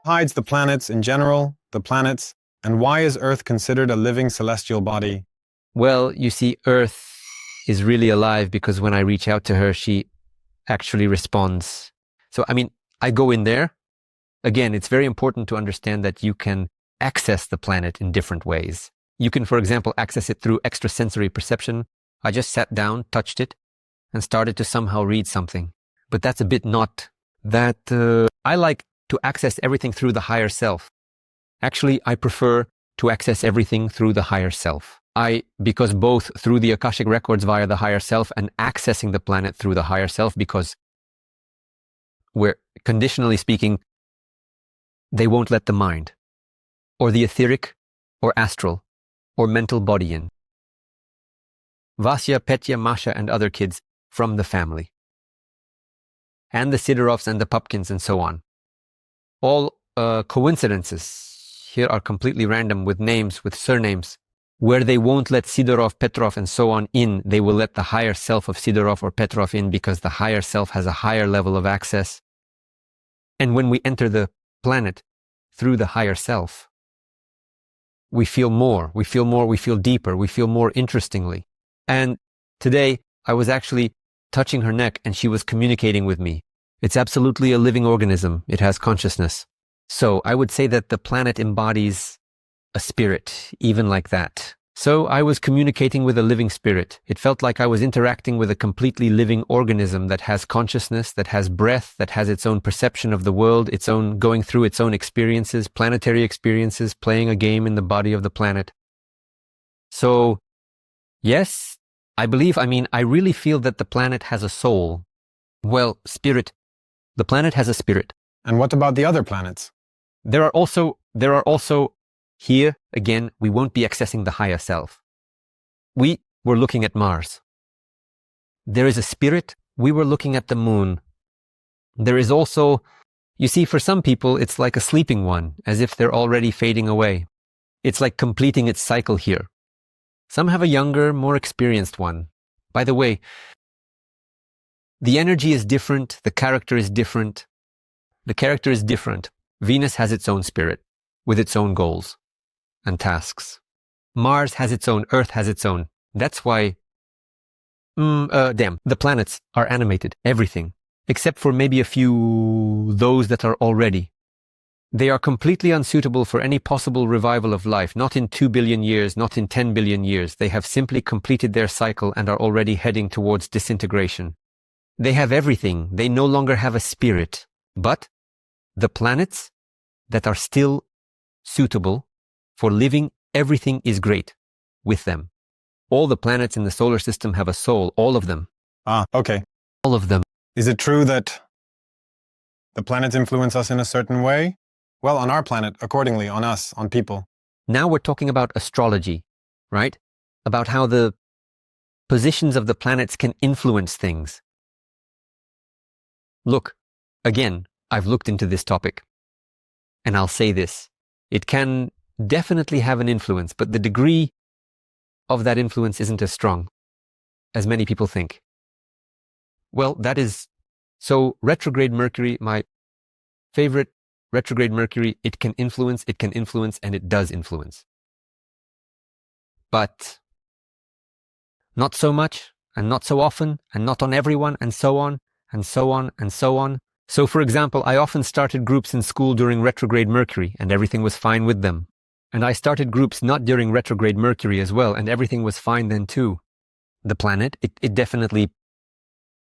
hides the planets in general, the planets, and why is Earth considered a living celestial body? Well, you see, Earth is really alive because when I reach out to her, she actually responds. So, I go in there. Again, it's very important to understand that you can access the planet in different ways. You can, for example, access it through extrasensory perception. I just sat down, touched it, and started to somehow read something. But that's a bit not that... I like to access everything through the higher self. Actually, I prefer to access everything through the higher self. Because both through the Akashic records via the higher self and accessing the planet through the higher self, because we're, conditionally speaking, they won't let the mind, or the etheric, or astral, or mental body in. Vasya, Petya, Masha, and other kids from the family. And the Sidorovs and the Pupkins and so on. All coincidences here are completely random with names, with surnames. Where they won't let Sidorov, Petrov, and so on in, they will let the higher self of Sidorov or Petrov in because the higher self has a higher level of access. And when we enter the planet through the higher self, we feel more, we feel deeper, we feel more interestingly. And today, I was actually touching her neck and she was communicating with me. It's absolutely a living organism. It has consciousness. So I would say that the planet embodies a spirit, even like that. So I was communicating with a living spirit. It felt like I was interacting with a completely living organism that has consciousness, that has breath, that has its own perception of the world, its own going through its own experiences, planetary experiences, playing a game in the body of the planet. So, yes, I really feel that the planet has a soul. Well, spirit. The planet has a spirit. And what about the other planets? There are also here, again, we won't be accessing the higher self. We were looking at Mars. There is a spirit. We were looking at the moon. There is also, you see, for some people, it's like a sleeping one, as if they're already fading away. It's like completing its cycle here. Some have a younger, more experienced one. By the way, the energy is different. The character is different. Venus has its own spirit with its own goals and tasks. Mars has its own, Earth has its own. That's why, the planets are animated, everything, except for maybe a few, those that are already. They are completely unsuitable for any possible revival of life, not in 2 billion years, not in 10 billion years. They have simply completed their cycle and are already heading towards disintegration. They have everything. They no longer have a spirit. But the planets that are still suitable for living, everything is great with them. All the planets in the solar system have a soul, all of them. Ah, okay. All of them. Is it true that the planets influence us in a certain way? Well, on our planet, accordingly, on us, on people. Now we're talking about astrology, right? About how the positions of the planets can influence things. Look, again, I've looked into this topic, and I'll say this. It can definitely have an influence, but the degree of that influence isn't as strong as many people think. Well, that is, so retrograde Mercury, my favorite retrograde Mercury, it can influence, and it does influence. But not so much, and not so often, and not on everyone, and so on, and so on, and so on. So, for example, I often started groups in school during retrograde Mercury, and everything was fine with them. And I started groups not during retrograde Mercury as well, and everything was fine then too. The planet, it definitely,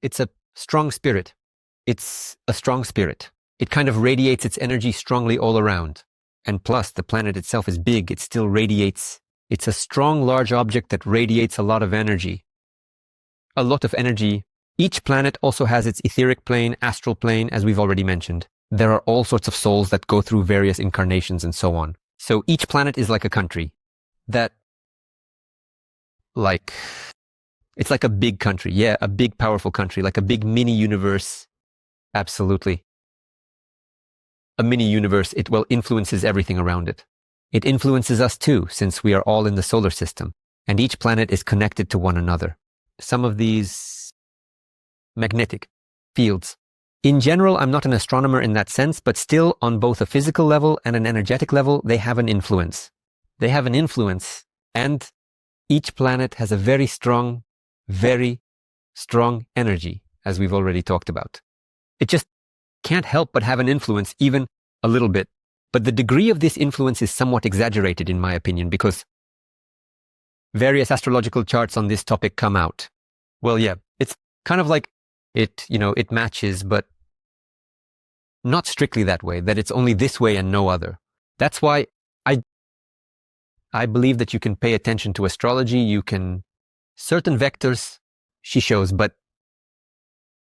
it's a strong spirit. It's a strong spirit. It kind of radiates its energy strongly all around. And plus, the planet itself is big. It still radiates. It's a strong, large object that radiates a lot of energy. A lot of energy. Each planet also has its etheric plane, astral plane, as we've already mentioned. There are all sorts of souls that go through various incarnations and so on. So each planet is like a country that, it's like a big country. Yeah, a big, powerful country, like a big mini universe. Absolutely. A mini universe, it influences everything around it. It influences us too, since we are all in the solar system, and each planet is connected to one another. Some of these magnetic fields In general, I'm not an astronomer in that sense, but still on both a physical level and an energetic level, they have an influence. They have an influence, and each planet has a very strong energy, as we've already talked about. It just can't help but have an influence, even a little bit. But the degree of this influence is somewhat exaggerated, in my opinion, because various astrological charts on this topic come out. Well, yeah, it's kind of like it matches, but not strictly that way, that it's only this way and no other. That's why I believe that you can pay attention to astrology, certain vectors she shows, but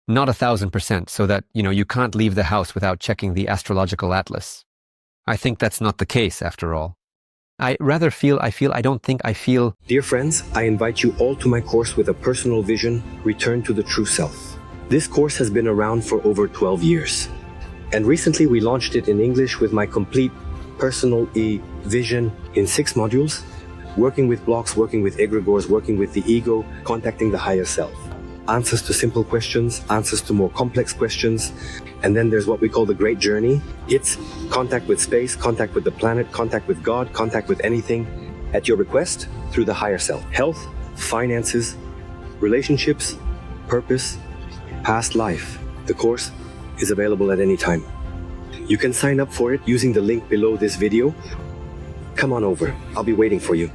not 1,000%, so that, you can't leave the house without checking the astrological atlas. I think that's not the case, after all. I don't think I feel. Dear friends, I invite you all to my course with a personal vision, Return to the True Self. This course has been around for over 12 years. And recently we launched it in English with my complete personal vision in 6 modules, working with blocks, working with egregores, working with the ego, contacting the higher self. Answers to simple questions, answers to more complex questions, and then there's what we call the Great Journey. It's contact with space, contact with the planet, contact with God, contact with anything at your request through the higher self. Health, finances, relationships, purpose, past life. The course is available at any time. You can sign up for it using the link below this video. Come on over, I'll be waiting for you.